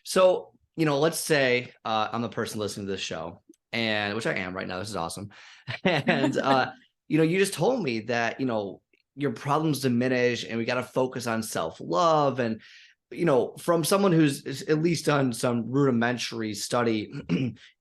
So, let's say I'm the person listening to this show, and which I am right now. This is awesome. And you just told me that, your problems diminish and we got to focus on self-love. And, from someone who's at least done some rudimentary study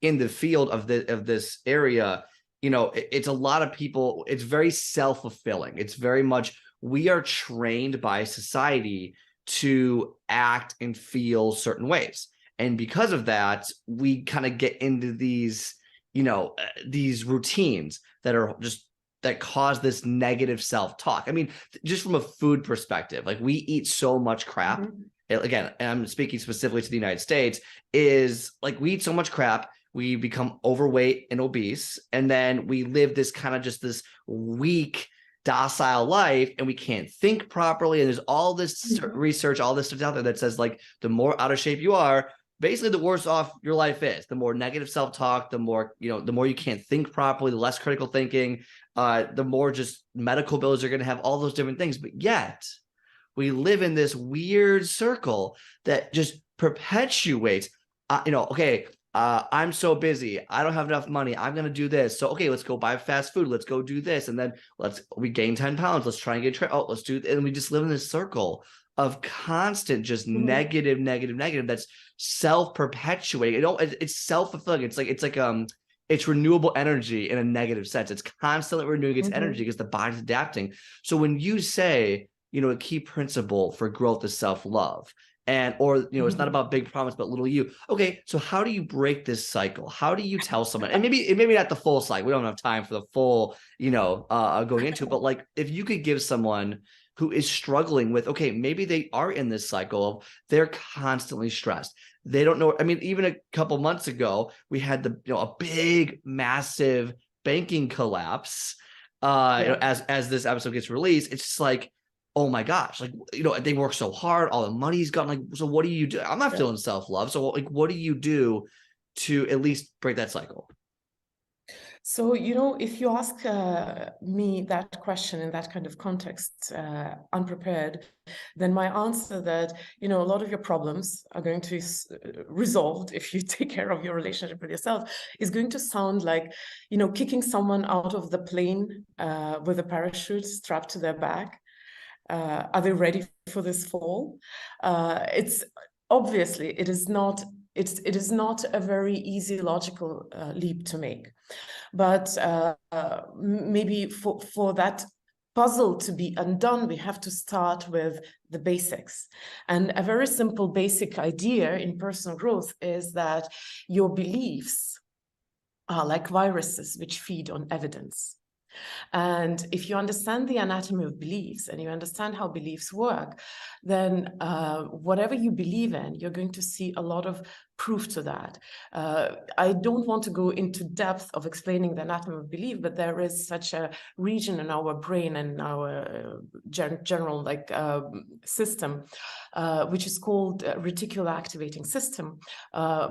in the field of this area, it's a lot of people, it's very self-fulfilling. It's very much we are trained by society to act and feel certain ways. And because of that, we kind of get into these routines that are just that cause this negative self-talk. I mean, just from a food perspective, like we eat so much crap. Mm-hmm. Again, and I'm speaking specifically to the United States, is like we eat so much crap, we become overweight and obese, and then we live this kind of just this weak docile life, and we can't think properly. And there's all this research, all this stuff out there that says like the more out of shape you are, basically the worse off your life is. The more negative self-talk, the more you can't think properly, the less critical thinking, the more just medical bills are going to have, all those different things. But yet we live in this weird circle that just perpetuates, okay, I'm so busy, I don't have enough money, I'm going to do this. So, okay, let's go buy fast food. Let's go do this. And then we gain 10 pounds. Let's try and get, let's do, and we just live in this circle of constant, just negative. That's self-perpetuating. It's self-fulfilling. It's renewable energy in a negative sense. It's constantly renewing its energy because the body's adapting. So when you say, a key principle for growth is self-love, it's not about big promise, but little you. Okay, so how do you break this cycle? How do you tell someone, and maybe not the full cycle, we don't have time for the full, going into it, but like if you could give someone who is struggling with, okay, maybe they are in this cycle of they're constantly stressed. They don't know. I mean, even a couple months ago, we had a big, massive banking collapse. As this episode gets released, it's just like, oh my gosh, like, they work so hard, all the money's gone. Like, so what do you do? I'm not feeling self-love. So like, what do you do to at least break that cycle? So, if you ask me that question in that kind of context, unprepared, then my answer that, a lot of your problems are going to be resolved if you take care of your relationship with yourself is going to sound like, kicking someone out of the plane with a parachute strapped to their back. Are they ready for this fall? It's obviously, it is not a very easy logical leap to make. But maybe for that puzzle to be undone, we have to start with the basics. And a very simple basic idea in personal growth is that your beliefs are like viruses which feed on evidence. And if you understand the anatomy of beliefs and you understand how beliefs work, then whatever you believe in, you're going to see a lot of proof to that. I don't want to go into depth of explaining the anatomy of belief, but there is such a region in our brain and our general system, which is called reticular activating system,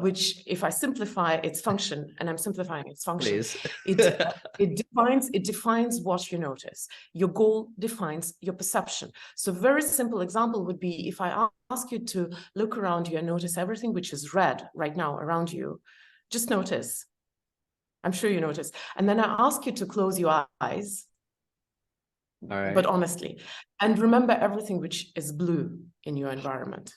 which, if I simplify its function, and I'm simplifying its function, it defines what you notice. Your goal defines your perception. So a very simple example would be if I ask you to look around you and notice everything which is red right now around you. Just notice. I'm sure you notice. And then I ask you to close your eyes, but honestly, and remember everything which is blue in your environment.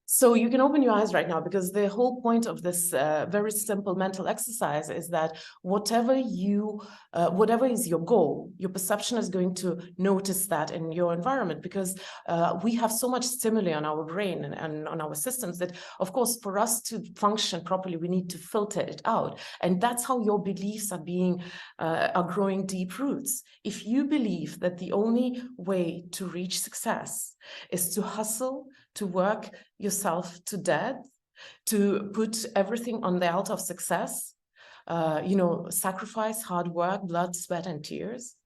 So you can open your eyes right now, because the whole point of this very simple mental exercise is that whatever is your goal, your perception is going to notice that in your environment, because we have so much stimuli on our brain and on our systems that, of course, for us to function properly, we need to filter it out. And that's how your beliefs are growing deep roots. If you believe that the only way to reach success is to hustle, to work yourself to death, to put everything on the altar of success, sacrifice, hard work, blood, sweat, and tears,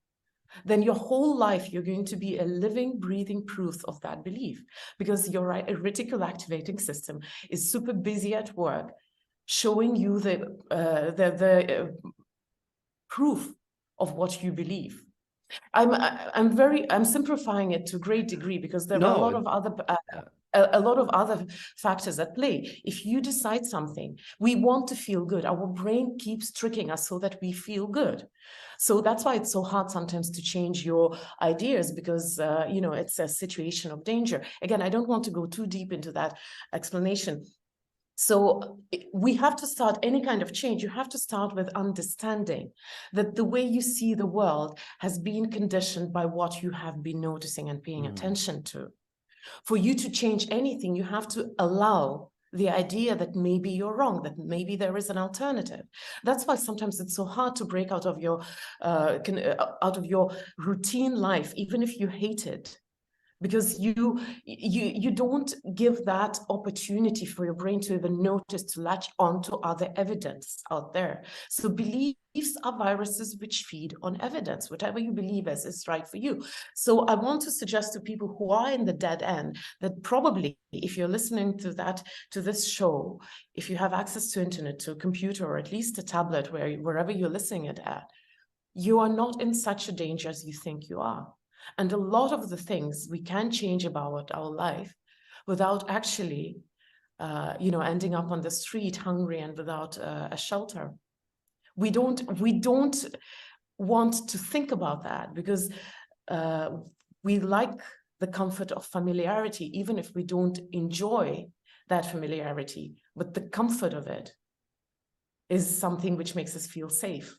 then your whole life you're going to be a living, breathing proof of that belief, because your reticular activating system is super busy at work, showing you the proof of what you believe. I'm simplifying it to a great degree, because there are a lot of other a lot of other factors at play. If you decide something, we want to feel good. Our brain keeps tricking us so that we feel good. So that's why it's so hard sometimes to change your ideas, because it's a situation of danger. Again, I don't want to go too deep into that explanation. So we have to start any kind of change. You have to start with understanding that the way you see the world has been conditioned by what you have been noticing and paying attention to. For you to change anything, you have to allow the idea that maybe you're wrong, that maybe there is an alternative. That's why sometimes it's so hard to break out of your routine life, even if you hate it, because you don't give that opportunity for your brain to even notice, to latch onto other evidence out there. So beliefs are viruses which feed on evidence, whatever you believe as is right for you. So I want to suggest to people who are in the dead end that probably, if you're listening to this show, if you have access to internet, to a computer, or at least a tablet, wherever you're listening it at, you are not in such a danger as you think you are. And a lot of the things we can change about our life without actually, ending up on the street hungry and without a shelter. We don't want to think about that, because we like the comfort of familiarity, even if we don't enjoy that familiarity. But the comfort of it is something which makes us feel safe.